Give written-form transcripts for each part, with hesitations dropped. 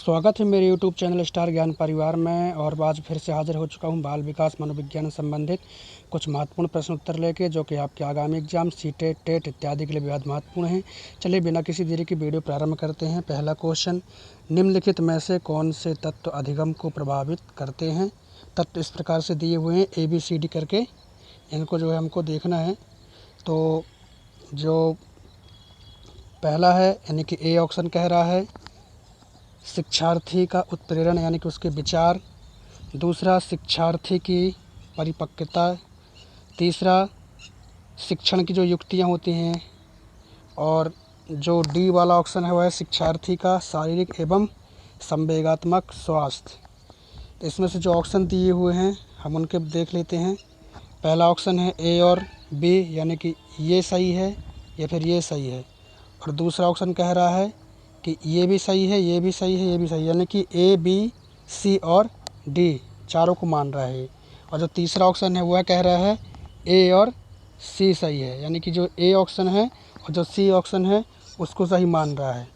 स्वागत है मेरे YouTube चैनल स्टार ज्ञान परिवार में। और आज फिर से हाजिर हो चुका हूं बाल विकास मनोविज्ञान संबंधित कुछ महत्वपूर्ण प्रश्न उत्तर लेके, जो कि आपके आगामी एग्जाम सीटेट टेट इत्यादि के लिए बेहद महत्वपूर्ण हैं। चलिए बिना किसी देरी की वीडियो प्रारंभ करते हैं। पहला क्वेश्चन, निम्नलिखित में से कौन से तत्व अधिगम को प्रभावित करते हैं। तत्व इस प्रकार से दिए हुए हैं ABCD करके, इनको जो है हमको देखना है। तो जो पहला है यानी कि A ऑप्शन कह रहा है शिक्षार्थी का उत्प्रेरण यानी कि उसके विचार। दूसरा, शिक्षार्थी की परिपक्वता। तीसरा, शिक्षण की जो युक्तियाँ होती हैं। और जो D वाला ऑप्शन है वह है शिक्षार्थी का शारीरिक एवं संवेगात्मक स्वास्थ्य। तो इसमें से जो ऑप्शन दिए हुए हैं हम उनके देख लेते हैं। पहला ऑप्शन है A और B, यानी कि ये सही है या फिर ये सही है। और दूसरा ऑप्शन कह रहा है कि ये भी सही है, ये भी सही है, ये भी सही है, यानी कि A, B, C और D चारों को मान रहा है। और जो तीसरा ऑप्शन है वह कह रहा है A और C सही है, यानी कि जो A ऑप्शन है और जो C ऑप्शन है उसको सही मान रहा है।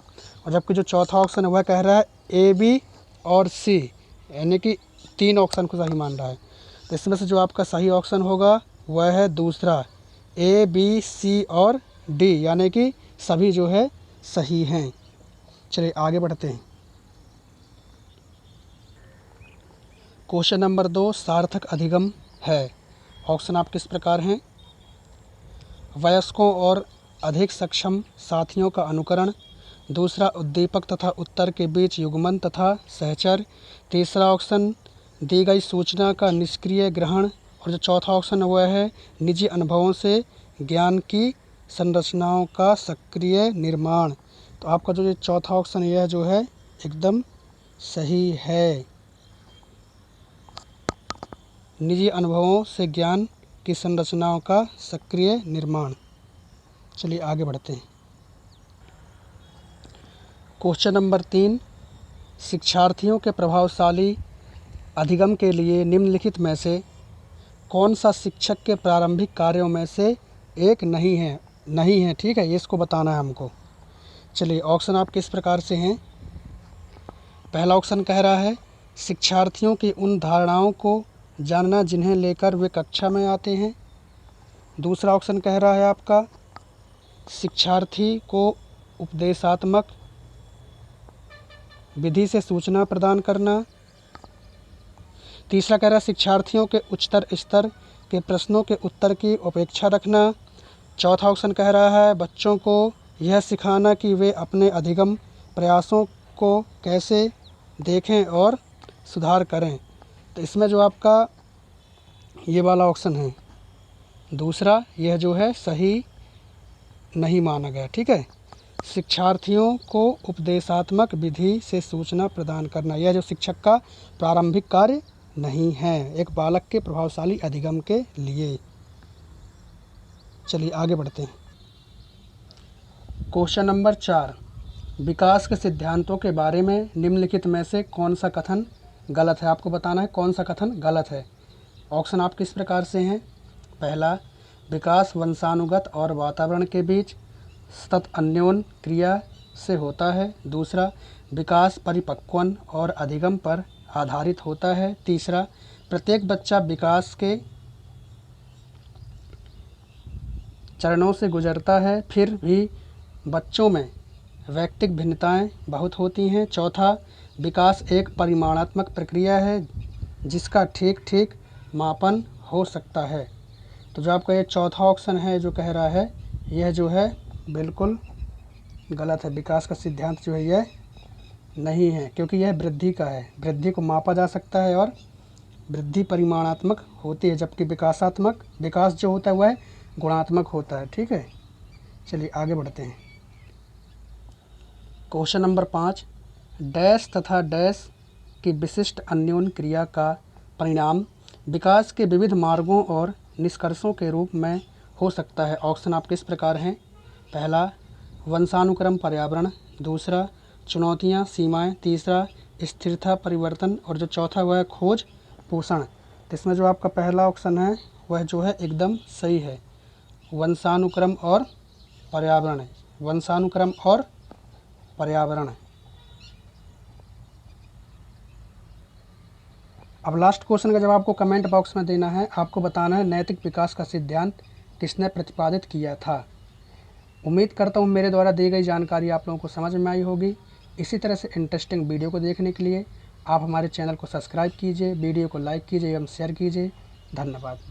और जबकि जो चौथा ऑप्शन है वह कह रहा है A, B और C, यानी कि तीन ऑप्शन को सही मान रहा है। तो इसमें से जो आपका सही ऑप्शन होगा वह है दूसरा A, B, C और D, यानी कि सभी जो है सही हैं। चलिए आगे बढ़ते हैं। क्वेश्चन नंबर 2, सार्थक अधिगम है। ऑप्शन आप किस प्रकार हैं। वयस्कों और अधिक सक्षम साथियों का अनुकरण। दूसरा, उद्दीपक तथा उत्तर के बीच युग्मन तथा सहचर। तीसरा ऑप्शन, दी गई सूचना का निष्क्रिय ग्रहण। और जो चौथा ऑप्शन है वह है निजी अनुभवों से ज्ञान की संरचनाओं का सक्रिय निर्माण। तो आपका जो ये चौथा ऑप्शन यह जो है एकदम सही है, निजी अनुभवों से ज्ञान की संरचनाओं का सक्रिय निर्माण। चलिए आगे बढ़ते हैं। क्वेश्चन नंबर 3, शिक्षार्थियों के प्रभावशाली अधिगम के लिए निम्नलिखित में से कौन सा शिक्षक के प्रारंभिक कार्यों में से एक नहीं है। ठीक है, ये इसको बताना है हमको। चलिए ऑप्शन आप किस प्रकार से हैं। पहला ऑप्शन कह रहा है शिक्षार्थियों की उन धारणाओं को जानना जिन्हें लेकर वे कक्षा में आते हैं। दूसरा ऑप्शन कह रहा है आपका शिक्षार्थी को उपदेशात्मक विधि से सूचना प्रदान करना। तीसरा कह रहा है शिक्षार्थियों के उच्चतर स्तर के प्रश्नों के उत्तर की अपेक्षा रखना। चौथा ऑप्शन कह रहा है बच्चों को यह सिखाना कि वे अपने अधिगम प्रयासों को कैसे देखें और सुधार करें। तो इसमें जो आपका ये वाला ऑप्शन है दूसरा, यह जो है सही नहीं माना गया। ठीक है, शिक्षार्थियों को उपदेशात्मक विधि से सूचना प्रदान करना, यह जो शिक्षक का प्रारंभिक कार्य नहीं है एक बालक के प्रभावशाली अधिगम के लिए। चलिए आगे बढ़ते हैं। क्वेश्चन नंबर 4, विकास के सिद्धांतों के बारे में निम्नलिखित में से कौन सा कथन गलत है। आपको बताना है कौन सा कथन गलत है। ऑप्शन आप किस प्रकार से हैं। पहला, विकास वंशानुगत और वातावरण के बीच सतत अन्योन्य क्रिया से होता है। दूसरा, विकास परिपक्वन और अधिगम पर आधारित होता है। तीसरा, प्रत्येक बच्चा विकास के चरणों से गुजरता है, फिर भी बच्चों में वैयक्तिक भिन्नताएं बहुत होती हैं। चौथा, विकास एक परिमाणात्मक प्रक्रिया है जिसका ठीक ठीक मापन हो सकता है। तो जो आपका ये चौथा ऑप्शन है जो कह रहा है यह जो है बिल्कुल गलत है। विकास का सिद्धांत जो है यह नहीं है, क्योंकि यह वृद्धि का है। वृद्धि को मापा जा सकता है और वृद्धि परिमाणात्मक होती है, जबकि विकास जो होता है वह गुणात्मक होता है। ठीक है, चलिए आगे बढ़ते हैं। क्वेश्चन नंबर 5, डैश तथा डैश की विशिष्ट अन्योन्य क्रिया का परिणाम विकास के विविध मार्गों और निष्कर्षों के रूप में हो सकता है। ऑप्शन आप किस प्रकार हैं। पहला, वंशानुक्रम पर्यावरण। दूसरा, चुनौतियां सीमाएं। तीसरा, स्थिरता परिवर्तन। और जो चौथा वह है खोज पोषण। तो इसमें जो आपका पहला ऑप्शन है वह जो है एकदम सही है, वंशानुक्रम और पर्यावरण। वंशानुक्रम और पर्यावरण। अब लास्ट क्वेश्चन का जवाब आपको कमेंट बॉक्स में देना है। आपको बताना है नैतिक विकास का सिद्धांत किसने प्रतिपादित किया था। उम्मीद करता हूँ मेरे द्वारा दी गई जानकारी आप लोगों को समझ में आई होगी। इसी तरह से इंटरेस्टिंग वीडियो को देखने के लिए आप हमारे चैनल को सब्सक्राइब कीजिए, वीडियो को लाइक कीजिए एवं शेयर कीजिए। धन्यवाद।